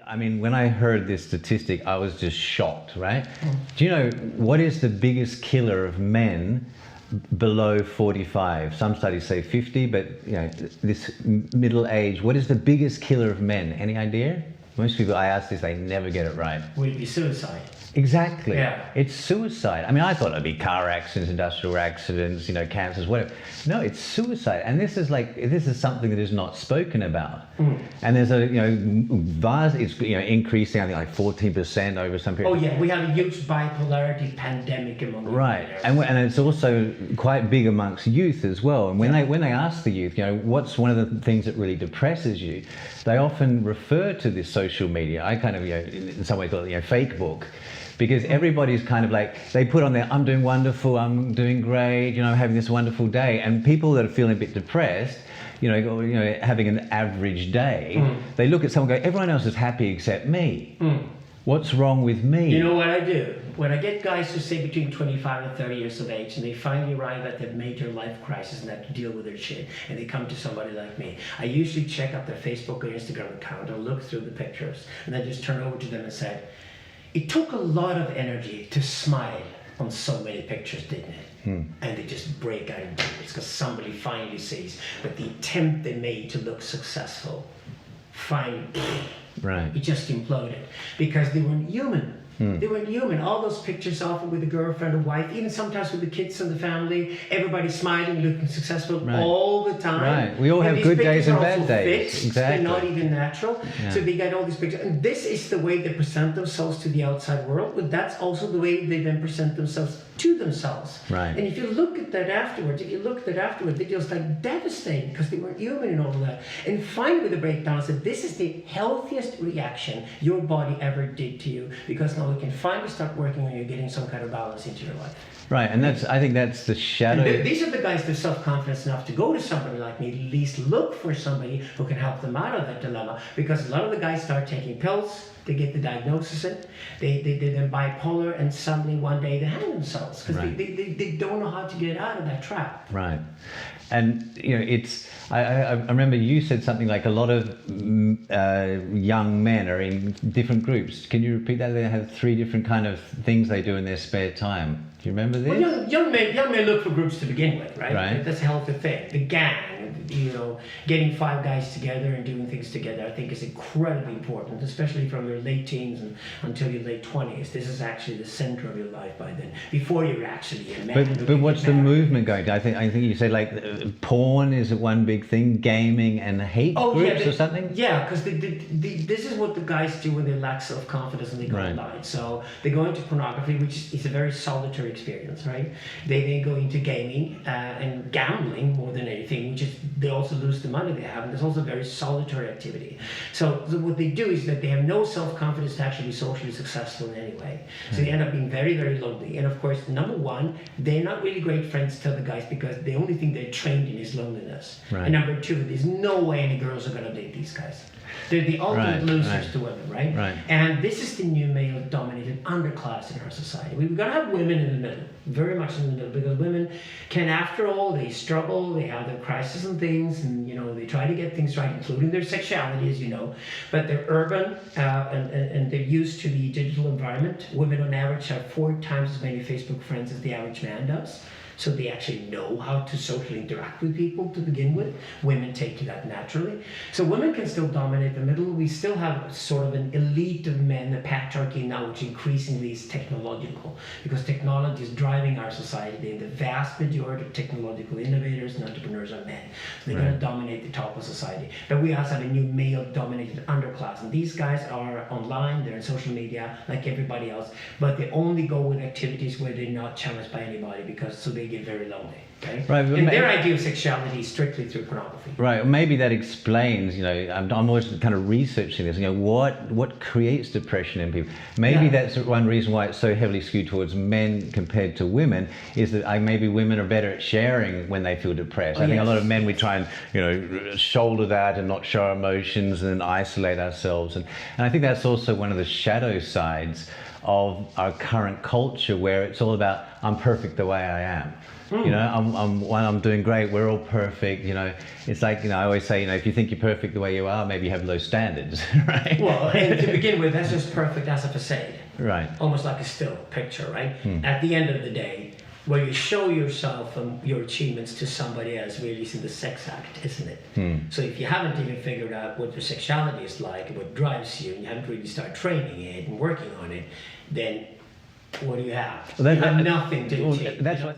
I mean, when I heard this statistic, I was just shocked, right? Do you know what is the biggest killer of men below 45? Some studies say 50, but you know, this middle age, what is the biggest killer of men? Any idea? Most people I ask this, they never get it right. Would it be suicide? Exactly. Yeah. It's suicide. I mean, I thought it'd be car accidents, industrial accidents, you know, cancers, whatever. No, it's suicide. And this is something that is not spoken about. And there's a, you know, vast, it's, you know, increasing, I think like 14% over some period. Oh yeah, we have a huge bipolarity pandemic among right, and it's also quite big amongst youth as well. And when they ask the youth, you know, what's one of the things that really depresses you, they often refer to this social media. I kind of, you know, in some ways call it, you know, fake book, because everybody's kind of like, they put on there, I'm doing wonderful, I'm doing great, you know, I'm having this wonderful day, and people that are feeling a bit depressed, you know, having an average day, they look at someone and go, everyone else is happy except me. What's wrong with me? You know what I do? When I get guys who say between 25 and 30 years of age and they finally arrive at their major life crisis and have to deal with their shit, and they come to somebody like me, I usually check out their Facebook or Instagram account and look through the pictures, and then just turn over to them and say, it took a lot of energy to smile on so many pictures, didn't it? And they just break out in tears because somebody finally sees that the attempt they made to look successful finally, it just imploded because they weren't human. They weren't human. All those pictures often with a girlfriend or wife, even sometimes with the kids and the family, everybody smiling, looking successful all the time. Right. We all have good days and bad days. Fixed. Exactly. They're not even natural. So they get all these pictures. And this is the way they present themselves to the outside world, but that's also the way they then present themselves to themselves. Right. And if you look at that afterwards, they just like devastated because they weren't human and all of that. And finally the breakdown is that this is the healthiest reaction your body ever did to you, because now we can finally start working on you getting some kind of balance into your life. Right, and I think that's the shadow. These are the guys that have self-confidence enough to go to somebody like me, at least look for somebody who can help them out of that dilemma, because a lot of the guys start taking pills, they get the diagnosis, they then bipolar, and suddenly one day they hang themselves because they don't know how to get out of that trap. Right. And you know, I remember you said something like a lot of young men are in different groups. Can you repeat that? They have 3 different kind of things they do in their spare time. Do you remember this? Well, young men look for groups to begin with, right? That's a healthy thing. The gang, you know, getting 5 guys together and doing things together, I think is incredibly important, especially from your late teens and until your late 20s. This is actually the center of your life by then, before you're actually a man. But what's the movement going to? I think you said like porn is one big thing, gaming and hate groups or something? Yeah, because this is what the guys do when they lack self-confidence and they go online. So they go into pornography, which is a very solitary experience, right? They then go into gaming and gambling more than anything, which is they also lose the money they have, and there's also a very solitary activity. So what they do is that they have no self-confidence to actually be socially successful in any way. So they end up being very, very lonely. And of course, number one, they're not really great friends to the guys because the only thing they're trained in is loneliness. And number two, there's no way any girls are going to date these guys. They're the ultimate losers to women, right? And this is the new male-dominated underclass in our society. We've got to have women in the middle, very much in the middle, because women can, after all, they struggle, they have their crises and things, and, you know, they try to get things right, including their sexuality, as you know, but they're urban and they're used to the digital environment. Women on average have 4 times as many Facebook friends as the average man does. So they actually know how to socially interact with people to begin with. Women take to that naturally. So women can still dominate the middle. We still have sort of an elite of men, the patriarchy now, which increasingly is technological, because technology is driving our society. And the vast majority of technological innovators and entrepreneurs are men. So they're going to dominate the top of society. But we also have a new male-dominated underclass. And these guys are online, they're in social media, like everybody else, but they only go with activities where they're not challenged by anybody, because so they get very lonely. Okay? Right, and their idea of sexuality is strictly through pornography. Right, maybe that explains, you know, I'm always kind of researching this, you know, what creates depression in people. Maybe that's one reason why it's so heavily skewed towards men compared to women, is that maybe women are better at sharing when they feel depressed. I think a lot of men, we try and, you know, shoulder that and not show our emotions and isolate ourselves. And I think that's also one of the shadow sides of our current culture, where it's all about, I'm perfect the way I am. You know, I'm doing great. We're all perfect. You know, it's like, you know, I always say, you know, if you think you're perfect the way you are, maybe you have low standards, right? Well, and to begin with, that's just perfect as a facade. Right. Almost like a still picture, right? At the end of the day, where you show yourself and your achievements to somebody else really is in the sex act, isn't it? So if you haven't even figured out what your sexuality is like, what drives you, and you haven't really started training it and working on it, then what do you have? Well, you have nothing to achieve. That's what.